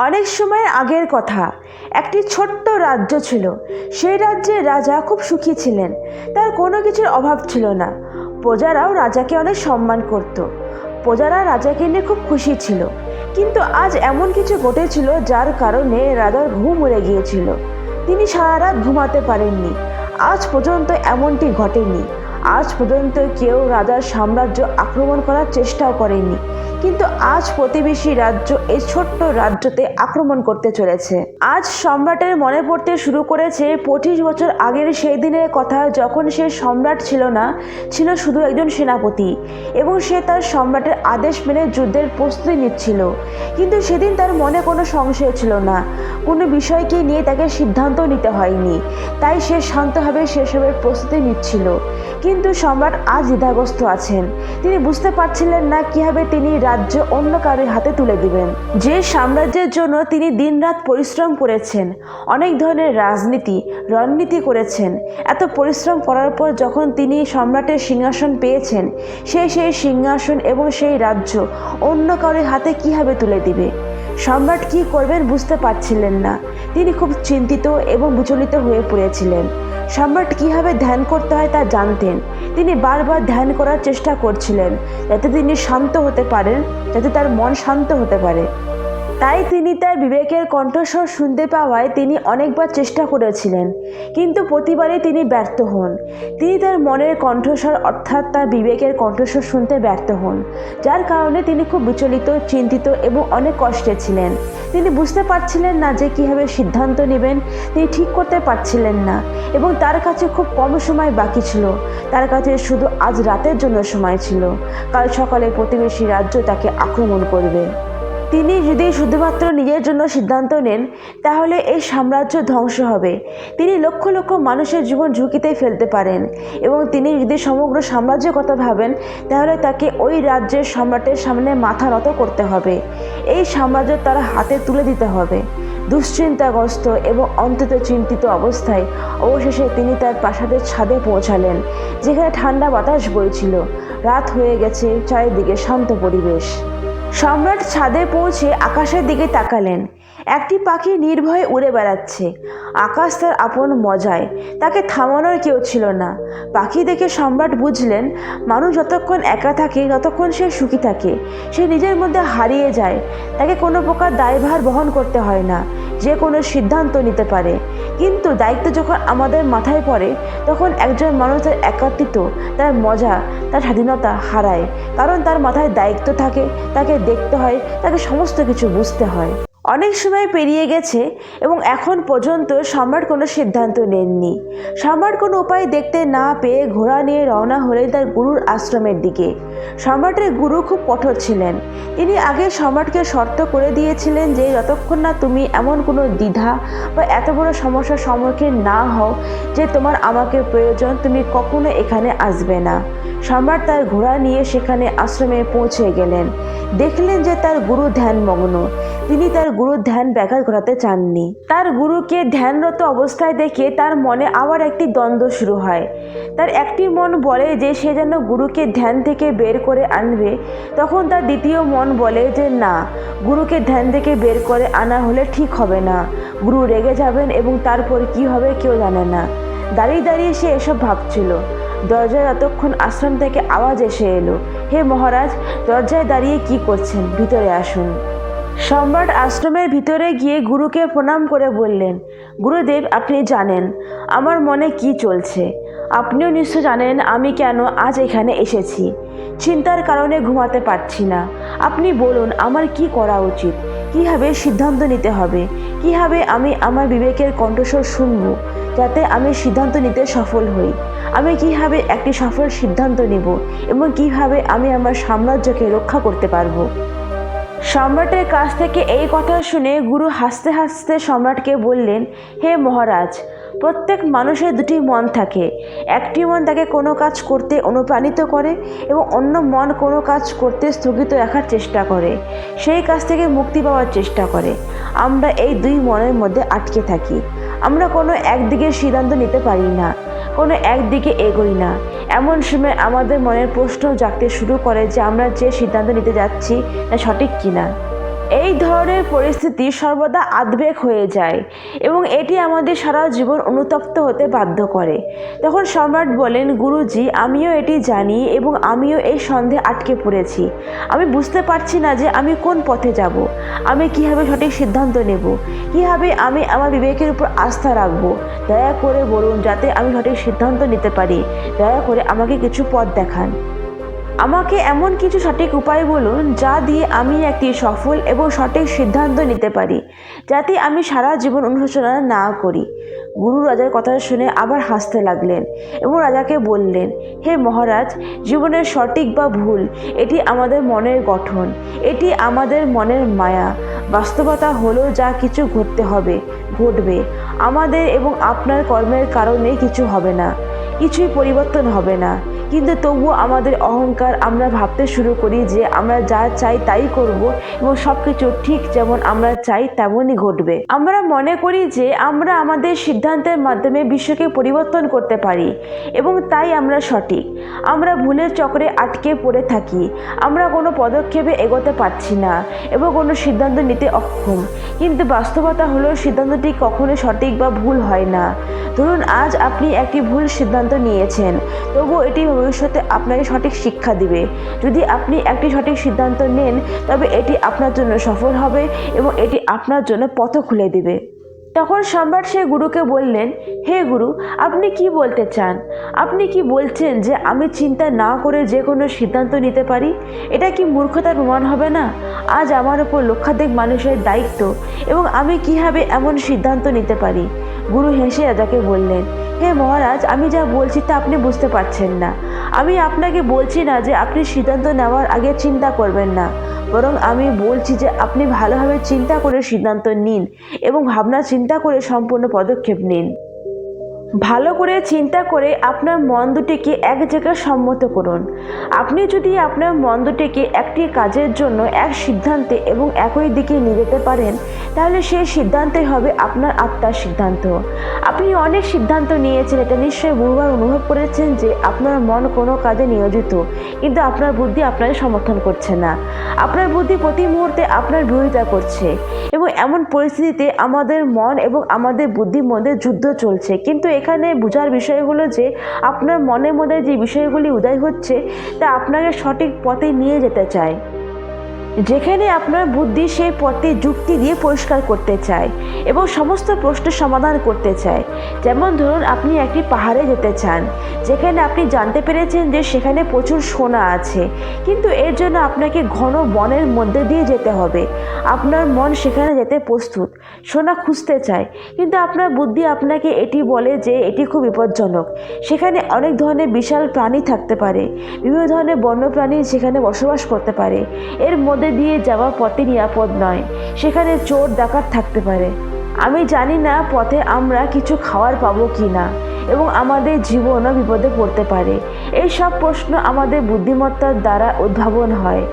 অনেক সময়ের আগের কথা। একটি ছোট্ট রাজ্য ছিল। সেই রাজ্যের রাজা খুব সুখী ছিলেন। তার কোনো কিছুর অভাব ছিল না। প্রজারাও রাজাকে অনেক সম্মান করত। প্রজারা রাজাকে নিয়ে খুব খুশি ছিল। কিন্তু আজ এমন কিছু ঘটেছিল যার কারণে রাজার ঘুম উড়ে গিয়েছিল। তিনি সারা রাত ঘুমাতে পারেননি। আজ পর্যন্ত এমনটি ঘটেনি। আজ পর্যন্ত কেউ রাজার সাম্রাজ্য আক্রমণ করার চেষ্টাও করেনি। কিন্তু আজ প্রতিবেশী রাজ্য এই ছোট্ট রাজ্যতে আক্রমণ করতে চলেছে। আজ সম্রাটের মনে পড়তে শুরু করেছে 25 বছর আগের সেই দিনের কথা, যখন সে সম্রাট ছিল না, ছিল শুধু একজন সেনাপতি, এবং সে তার সম্রাটের আদেশ মেনে যুদ্ধের প্রস্তুতি নিচ্ছিল। কিন্তু সেদিন তার মনে কোনো সংশয় ছিল না। কোনো বিষয়কে নিয়ে তাকে সিদ্ধান্ত নিতে হয়নি। তাই সে শান্তভাবে সেসবের প্রস্তুতি নিচ্ছিল। কিন্তু সম্রাট আজ দ্বিধাগ্রস্ত আছেন। তিনি বুঝতে পারছিলেন না কিভাবে তিনি রাজ্য অন্য কারোর হাতে তুলে দিবেন। যে সাম্রাজ্যের জন্য তিনি দিনরাত পরিশ্রম করেছেন, অনেক ধরনের রাজনীতি রণনীতি করেছেন, এত পরিশ্রম করার পর যখন তিনি সম্রাটের সিংহাসন পেয়েছেন, সেই সিংহাসন এবং সেই রাজ্য অন্য কারোর হাতে কিভাবে তুলে দিবে। সম্রাট কি করবেন বুঝতে পারছিলেন না। তিনি খুব চিন্তিত এবং বিচলিত হয়ে পড়েছিলেন। সম্রাট কিভাবে ধ্যান করতে হয় তা জানতেন। তিনি বারবার ধ্যান করার চেষ্টা করছিলেন, যাতে তিনি শান্ত হতে পারেন, যাতে তার মন শান্ত হতে পারে। তাই তিনি তার বিবেকের কণ্ঠস্বর শুনতে পাওয়ায় তিনি অনেকবার চেষ্টা করেছিলেন, কিন্তু প্রতিবারই তিনি ব্যর্থ হন। তিনি তার মনের কণ্ঠস্বর অর্থাৎ তার বিবেকের কণ্ঠস্বর শুনতে ব্যর্থ হন, যার কারণে তিনি খুব বিচলিত, চিন্তিত এবং অনেক কষ্টে ছিলেন। তিনি বুঝতে পারছিলেন না যে কীভাবে সিদ্ধান্ত নেবেন। তিনি ঠিক করতে পারছিলেন না, এবং তার কাছে খুব কম সময় বাকি ছিল। তার কাছে শুধু আজ রাতের জন্য সময় ছিল। কাল সকালে প্রতিবেশী রাজ্য তাকে আক্রমণ করবে। তিনি যদি শুধুমাত্র নিজের জন্য সিদ্ধান্ত নেন, তাহলে এই সাম্রাজ্য ধ্বংস হবে। তিনি লক্ষ লক্ষ মানুষের জীবন ঝুঁকিতে ফেলতে পারেন, এবং তিনি যদি সমগ্র সাম্রাজ্যের কথা ভাবেন, তাহলে তাকে ওই রাজ্যের সম্রাটের সামনে মাথা নত করতে হবে। এই সাম্রাজ্য তার হাতে তুলে দিতে হবে। দুশ্চিন্তাগ্রস্ত এবং অন্তত চিন্তিত অবস্থায় অবশেষে তিনি তার প্রাসাদের ছাদে পৌঁছালেন, যেখানে ঠান্ডা বাতাস বইছিল। রাত হয়ে গেছে, চারিদিকে শান্ত পরিবেশ। সম্রাট ছাদে পৌঁছে আকাশের দিকে তাকালেন। একটি পাখি নির্ভয়ে উড়ে বেড়াচ্ছে। আকাশ তার আপন মজায়, তাকে থামানোর কেউ ছিল না। পাখি দেখে সম্রাট বুঝলেন, মানুষ যতক্ষণ একা থাকে ততক্ষণ সে সুখী থাকে। সে নিজের মধ্যে হারিয়ে যায়। তাকে কোনো প্রকার দায়ভার বহন করতে হয় না। যে কোনো সিদ্ধান্ত নিতে পারে। কিন্তু দায়িত্ব যখন আমাদের মাথায় পড়ে, তখন একজন মানুষ তার একাকিত্ব, তার মজা, তার স্বাধীনতা হারায়। কারণ তার মাথায় দায়িত্ব থাকে, তাকে দেখতে হয়, তাকে সমস্ত কিছু বুঝতে হয়। অনেক সময় পেরিয়ে গেছে এবং এখন পর্যন্ত সম্রাট কোনো সিদ্ধান্ত নেননি। সম্রাট কোনো উপায় দেখতে না পেয়ে ঘোড়া নিয়ে রওনা হলেন তার গুরুর আশ্রমের দিকে। সম্রাটের গুরু খুব কঠোর ছিলেন। তিনি আগে সম্রাটকে শর্ত করে দিয়েছিলেন যে যতক্ষণ না তুমি এমন কোনো দ্বিধা বা এত বড় সমস্যার সম্মুখীন না হও যে তোমার আমাকে প্রয়োজন, তুমি কখনো এখানে আসবে না। সম্রাট তার ঘোড়া নিয়ে সেখানে আশ্রমে পৌঁছে গেলেন। দেখলেন যে তার গুরু ধ্যানমগ্ন। তিনি তার গুরুর ধ্যান ব্যাঘাত ঘটাতে চাননি। তার গুরুকে ধ্যানরত অবস্থায় দেখে তার মনে আবার একটি দ্বন্দ্ব শুরু হয়। তার একটি মন বলে যে সে যেন গুরুকে ধ্যান থেকে বের করে আনবে, তখন তার দ্বিতীয় মন বলে যে না, গুরুকে ধ্যান থেকে বের করে আনা হলে ঠিক হবে না। গুরু রেগে যাবেন এবং তারপর কি হবে কেউ জানে না। দাঁড়িয়ে দাঁড়িয়ে সে এসব ভাবছিল। দরজায় ততক্ষণ আশ্রম থেকে আওয়াজ এসে এলো, হে মহারাজ, দরজায় দাঁড়িয়ে কি করছেন, ভিতরে আসুন। সম্রাট আশ্রমের ভিতরে গিয়ে গুরুকে প্রণাম করে বললেন, গুরুদেব, আপনি জানেন আমার মনে কি চলছে। আপনিও নিশ্চয় জানেন আমি কেন আজ এখানে এসেছি। চিন্তার কারণে ঘুমাতে পারছি না। আপনি বলুন আমার কি করা উচিত, কিভাবে সিদ্ধান্ত নিতে হবে, কিভাবে আমি আমার বিবেকের কণ্ঠস্বর শুনব যাতে আমি সিদ্ধান্ত নিতে সফল হই। আমি কিভাবে একটি সফল সিদ্ধান্ত নিব এবং কিভাবে আমি আমার সাম্রাজ্যকে রক্ষা করতে পারবো। সম্রাটের কাছ থেকে এই কথা শুনে গুরু হাসতে হাসতে সম্রাটকে বললেন, হে মহারাজ, প্রত্যেক মানুষের দুটি মন থাকে। একটি মন তাকে কোনো কাজ করতে অনুপ্রাণিত করে এবং অন্য মন কোনো কাজ করতে স্থগিত রাখার চেষ্টা করে, সেই কাজ থেকে মুক্তি পাওয়ার চেষ্টা করে। আমরা এই দুই মনের মধ্যে আটকে থাকি। আমরা কোনো একদিকে সিদ্ধান্ত নিতে পারি না, কোনো একদিকে এগোই না। এমন সময় আমাদের মনের প্রশ্ন জাগতে শুরু করে যে আমরা যে সিদ্ধান্ত নিতে যাচ্ছি তা সঠিক কিনা। এই ধরনের পরিস্থিতি সর্বদা আদ্বেগ হয়ে যায় এবং এটি আমাদের সারা জীবন অনুতপ্ত হতে বাধ্য করে। তখন সম্রাট বলেন, গুরুজি, আমিও এটি জানি এবং আমিও এই সন্দেহে আটকে পড়েছি। আমি বুঝতে পারছি না যে আমি কোন পথে যাব, আমি কিভাবে সঠিক সিদ্ধান্ত নেব, কিভাবে আমি আমার বিবেকের উপর আস্থা রাখব। দয়া করে বলুন যাতে আমি সঠিক সিদ্ধান্ত নিতে পারি। দয়া করে আমাকে কিছু পথ দেখান। আমাকে এমন কিছু সঠিক উপায় বলুন যা দিয়ে আমি একটি সফল এবং সঠিক সিদ্ধান্ত নিতে পারি, যাতে আমি সারা জীবন অনুশোচনা না করি। গুরু রাজার কথা শুনে আবার হাসতে লাগলেন এবং রাজাকে বললেন, হে মহারাজ, জীবনের সঠিক বা ভুল এটি আমাদের মনের গঠন, এটি আমাদের মনের মায়া। বাস্তবতা হলো যা কিছু ঘটবে আমাদের এবং আপনার কর্মের কারণে কিছু হবে না, কিছুই পরিবর্তন হবে না। কিন্তু তবুও আমাদের অহংকার, আমরা ভাবতে শুরু করি যে আমরা যা চাই তাই করব এবং সব কিছু ঠিক যেমন আমরা চাই তেমনই ঘটবে। আমরা মনে করি যে আমরা আমাদের সিদ্ধান্তের মাধ্যমে বিশ্বকে পরিবর্তন করতে পারি এবং তাই আমরা সঠিক। আমরা ভুলের চক্রে আটকে পড়ে থাকি, আমরা কোনো পদক্ষেপে এগোতে পারছি না এবং কোনো সিদ্ধান্ত নিতে অক্ষম। কিন্তু বাস্তবতা হলো সিদ্ধান্তটি কখনো সঠিক বা ভুল হয় না। ধরুন আজ আপনি একটি ভুল সিদ্ধান্ত নিয়েছেন, তবুও এটি ভবিষ্যতে আপনাকে সঠিক শিক্ষা দিবে। যদি আপনি একটি সঠিক সিদ্ধান্ত নেন তবে এটি আপনার জন্য সফল হবে এবং এটি আপনার জন্য পথ খুলে দিবে। তখন সম্রাট সেই গুরুকে বললেন, হে গুরু, আপনি কি বলতে চান? আপনি কি বলছেন যে আমি চিন্তা না করে যে কোনো সিদ্ধান্ত নিতে পারি? এটা কি মূর্খতার প্রমাণ হবে না? আজ আমার উপর লক্ষাধিক মানুষের দায়িত্ব এবং আমি কিভাবে এমন সিদ্ধান্ত নিতে পারি? গুরু হেসে রাজাকে বললেন, হে মহারাজ, আমি যা বলছি তা আপনি বুঝতে পারছেন না। আমি আপনাকে বলছি না যে আপনি সিদ্ধান্ত নেওয়ার আগে চিন্তা করবেন না, বরং আমি বলছি যে আপনি ভালোভাবে চিন্তা করে সিদ্ধান্ত নিন এবং ভাবনা চিন্তা করে সম্পূর্ণ পদক্ষেপ নিন। ভালো করে চিন্তা করে আপনার মন দুটিকে এক জায়গায় সম্মত করুন। আপনি যদি আপনার মন দুটিকে একটি কাজের জন্য এক সিদ্ধান্তে এবং একই দিকে নিয়ে যেতে পারেন, তাহলে সেই সিদ্ধান্তই হবে আপনার আত্মার সিদ্ধান্ত। আপনি অনেক সিদ্ধান্ত নিয়েছেন, এটা নিশ্চয়ই বহুবার অনুভব করেছেন যে আপনার মন কোনো কাজে নিয়োজিত, কিন্তু আপনার বুদ্ধি আপনাকে সমর্থন করছে না। আপনার বুদ্ধি প্রতি মুহূর্তে আপনার বিরোধিতা করছে এবং এমন পরিস্থিতিতে আমাদের মন এবং আমাদের বুদ্ধির মধ্যে যুদ্ধ চলছে। কিন্তু এখানে বোঝার বিষয় হলো যে আপনার মনের মধ্যে যে বিষয়গুলি উদয় হচ্ছে তা আপনাকে সঠিক পথে নিয়ে যেতে চায়, যেখানে আপনার বুদ্ধি সেই পথে যুক্তি দিয়ে পরিষ্কার করতে চায় এবং সমস্ত প্রশ্নের সমাধান করতে চায়। যেমন ধরুন আপনি একটি পাহাড়ে যেতে চান, যেখানে আপনি জানতে পেরেছেন যে সেখানে প্রচুর সোনা আছে, কিন্তু এর জন্য আপনাকে ঘন বনের মধ্যে দিয়ে যেতে হবে। আপনার মন সেখানে যেতে প্রস্তুত, সোনা খুঁজতে চায়, কিন্তু আপনার বুদ্ধি আপনাকে এটি বলে যে এটি খুব বিপজ্জনক। সেখানে অনেক ধরনের বিশাল প্রাণী থাকতে পারে, বিভিন্ন ধরনের বন্যপ্রাণী সেখানে বসবাস করতে পারে, এর মধ্যে দিয়ে যাওয়ার পথে নিরাপদ নয়, সেখানে চোর ডাকাত থাকতে পারে। আমি জানি না পথে আমরা কিছু খাওয়ার পাবো কি না এবং আমাদের জীবনও বিপদে পড়তে পারে। এই সব প্রশ্ন আমাদের বুদ্ধিমত্তার দ্বারা উদ্ভাবন হয়,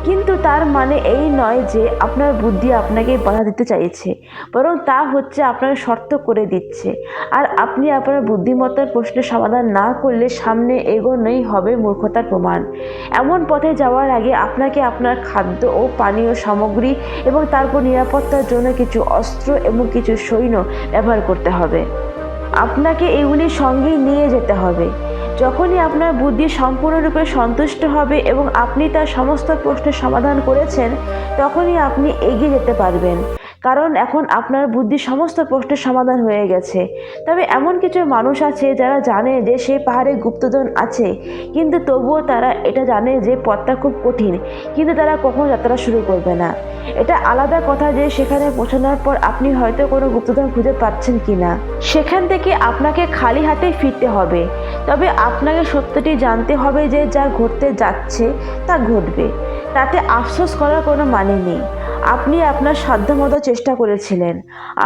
কিন্তু তার মানে এই নয় যে আপনার বুদ্ধি আপনাকে বাধা দিতে চাইছে, বরং তা হচ্ছে আপনার শর্ত করে দিচ্ছে। আর আপনি আপনার বুদ্ধিমত্তার প্রশ্নের সমাধান না করলে সামনে এগোনোই হবে মূর্খতার প্রমাণ। এমন পথে যাওয়ার আগে আপনাকে আপনার খাদ্য ও পানীয় সামগ্রী এবং তারপর নিরাপত্তার জন্য কিছু অস্ত্র এবং কিছু সৈন্য ব্যবহার করতে হবে। আপনাকে এগুলি সঙ্গে নিয়ে যেতে হবে। যখনই আপনার বুদ্ধি সম্পূর্ণরূপে সন্তুষ্ট হবে এবং আপনি তার সমস্ত প্রশ্নের সমাধান করেছেন, তখনই আপনি এগিয়ে যেতে পারবেন, কারণ এখন আপনার বুদ্ধি সমস্ত প্রশ্নের সমাধান হয়ে গেছে। তবে এমন কিছু মানুষ আছে যারা জানে যে সেই পাহাড়ে গুপ্তধন আছে, কিন্তু তবুও তারা এটা জানে যে পথটা খুব কঠিন, কিন্তু তারা কখনো যাত্রা শুরু করবে না। এটা আলাদা কথা যে সেখানে পৌঁছানোর পর আপনি হয়তো কোনো গুপ্তধন খুঁজে পাচ্ছেন কি না, সেখান থেকে আপনাকে খালি হাতে ফিরতে হবে। তবে আপনাকে সত্যটি জানতে হবে যে যা ঘটতে যাচ্ছে তা ঘটবে, তাতে আফসোস করার কোনো মানে নেই। আপনি আপনার সাধ্যমতো চেষ্টা করেছিলেন,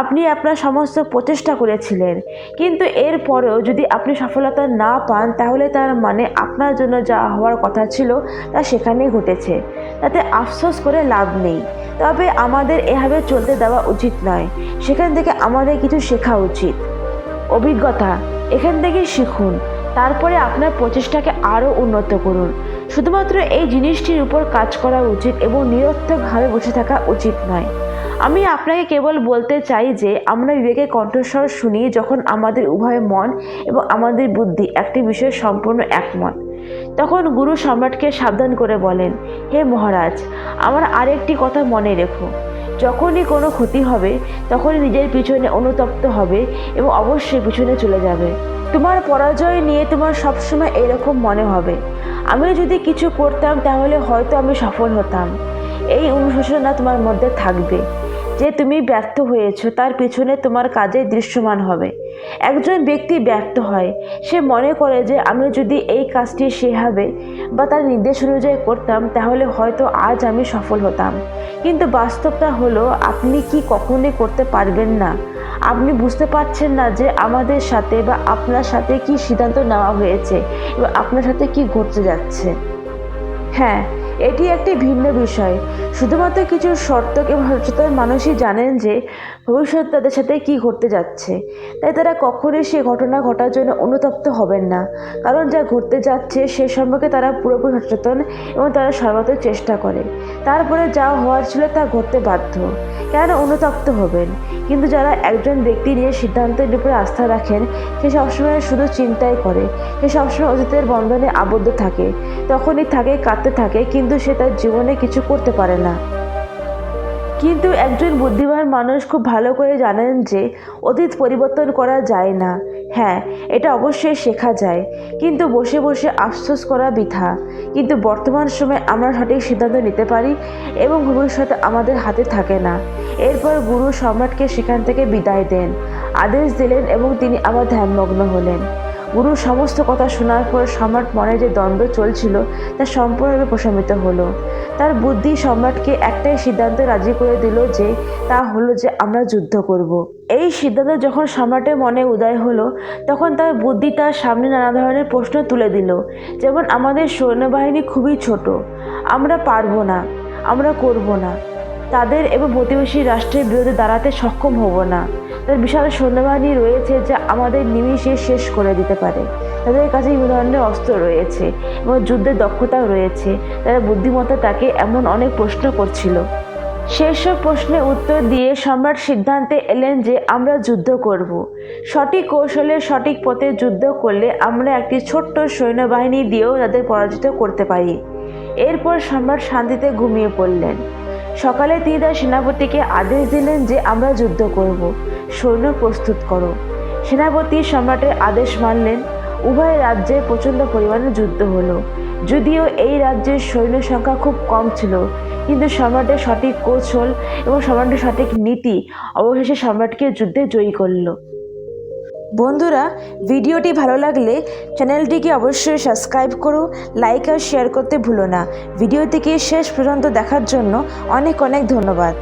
আপনি আপনার সমস্ত প্রচেষ্টা করেছিলেন, কিন্তু এর পরেও যদি আপনি সফলতা না পান, তাহলে তার মানে আপনার জন্য যা হওয়ার কথা ছিল তা সেখানেই ঘটেছে, তাতে আফসোস করে লাভ নেই। তবে আমাদের এভাবে চলতে দেওয়া উচিত নয়, সেখান থেকে আমাদের কিছু শেখা উচিত। অভিজ্ঞতা, এখান থেকে শিখুন, তারপরে আপনার প্রচেষ্টাকে আরও উন্নত করুন। শুধুমাত্র এই জিনিসটির উপর কাজ করা উচিত এবং নিরর্থকভাবে বসে থাকা উচিত নয়। আমি আপনাকে কেবল বলতে চাই যে আমরা বিবেকের কণ্ঠস্বর শুনি যখন আমাদের উভয় মন এবং আমাদের বুদ্ধি একটি বিষয়ে সম্পূর্ণ একমত। তখন গুরু সম্রাটকে সাবধান করে বলেন, হে মহারাজ, আমার আরেকটি কথা মনে রেখো, যখনই কোনো ক্ষতি হবে তখনই নিজের পিছনে অনুতপ্ত হবে এবং অবশ্যই পিছনে চলে যাবে। তোমার পরাজয় নিয়ে তোমার সবসময় এরকম মনে হবে, আমি যদি কিছু করতাম তাহলে হয়তো আমি সফল হতাম। এই অনুশোচনা তোমার মধ্যে থাকবে যে তুমি ব্যর্থ হয়েছো, তার পিছনে তোমার কাজে দৃশ্যমান হবে। একজন ব্যক্তি ব্যর্থ হয়, সে মনে করে যে আমি যদি এই কাজটি সেভাবে বা তার নির্দেশ অনুযায়ী করতাম তাহলে হয়তো আজ আমি সফল হতাম। কিন্তু বাস্তবটা হলো আপনি কি কখনোই করতে পারবেন না। আপনি বুঝতে পারছেন না যে আমাদের সাথে বা আপনার সাথে কি সিদ্ধান্ত নেওয়া হয়েছে এবং আপনার সাথে কি ঘটতে যাচ্ছে। হ্যাঁ, এটি একটি ভিন্ন বিষয়। শুধুমাত্র কিছু সতর্ক এবং সচেতন মানুষই জানেন যে ভবিষ্যৎ তাদের সাথে কি ঘটতে যাচ্ছে, তাই তারা কখনোই সে ঘটনা ঘটার জন্য অনুতপ্ত হবেন না, কারণ যা ঘটতে যাচ্ছে সে সম্পর্কে তারা পুরোপুরি সচেতন এবং তারা সর্বাত্মক চেষ্টা করে। তারপরে যা হওয়ার ছিল তা ঘটতে বাধ্য। কেন অনুতপ্ত হবেন? কিন্তু যারা একজন ব্যক্তি নিজের সিদ্ধান্তের উপরে আস্থা রাখেন, সে সবসময় শুধু চিন্তাই করে, সে সবসময় অতীতের বন্ধনে আবদ্ধ থাকে, তখনই থাকে কাঁদতে থাকে, কিন্তু সে তার জীবনে কিছু করতে পারে না। কিন্তু একজন বুদ্ধিমান মানুষ খুব ভালো করে জানেন যে অতীত পরিবর্তন করা যায় না। হ্যাঁ, এটা অবশ্যই শেখা যায়, কিন্তু বসে বসে আফসোস করা বৃথা। কিন্তু বর্তমান সময়ে আমরা সঠিক সিদ্ধান্ত নিতে পারি এবং ভবিষ্যৎ আমাদের হাতে থাকে না। এরপর গুরু সম্রাটকে সেখান থেকে বিদায় দেন, আদেশ দিলেন এবং তিনি আবার ধ্যানমগ্ন হলেন। গুরুর সমস্ত কথা শোনার পর সম্রাট মনে যে দ্বন্দ্ব চলছিল তা সম্পূর্ণভাবে প্রশমিত হলো। তার বুদ্ধি সম্রাটকে একটাই সিদ্ধান্তে রাজি করে দিল, যে তা হলো যে আমরা যুদ্ধ করব। এই সিদ্ধান্ত যখন সম্রাটের মনে উদয় হলো, তখন তার বুদ্ধি তার সামনে নানা ধরনের প্রশ্ন তুলে দিল, যেমন আমাদের সৈন্যবাহিনী খুবই ছোট, আমরা পারবো না, আমরা করব না, তাদের এবং প্রতিবেশী রাষ্ট্রের বিরুদ্ধে দাঁড়াতে সক্ষম হব না, তার বিশাল সৈন্যবাহিনী রয়েছে যা আমাদের নিমিষে শেষ করে দিতে পারে, তাদের কাছে বিভিন্ন ধরনের অস্ত্র রয়েছে এবং যুদ্ধের দক্ষতাও রয়েছে। তারা বুদ্ধিমত্তা তাকে এমন অনেক প্রশ্ন করছিল। সেসব প্রশ্নের উত্তর দিয়ে সম্রাট সিদ্ধান্তে এলেন যে আমরা যুদ্ধ করব। সঠিক কৌশলে সঠিক পথে যুদ্ধ করলে আমরা একটি ছোট্ট সৈন্যবাহিনী দিয়েও তাদের পরাজিত করতে পারি। এরপর সম্রাট শান্তিতে ঘুমিয়ে পড়লেন। সকালে তিনি তার সেনাপতিকে আদেশ দিলেন যে আমরা যুদ্ধ করব, সৈন্য প্রস্তুত করো। সেনাপতি সম্রাটের আদেশ মানলেন। উভয় রাজ্যে প্রচণ্ড পরিমাণে যুদ্ধ হলো। যদিও এই রাজ্যের সৈন্য সংখ্যা খুব কম ছিল, কিন্তু সম্রাটের সঠিক কৌশল এবং সম্রাটের সঠিক নীতি অবশেষে সম্রাটকে যুদ্ধে জয়ী করল। বন্ধুরা, ভিডিওটি ভালো লাগলে চ্যানেলটিকে অবশ্যই সাবস্ক্রাইব করো, লাইক আর শেয়ার করতে ভুলো না। ভিডিওটিকে শেষ পর্যন্ত দেখার জন্য অনেক অনেক ধন্যবাদ।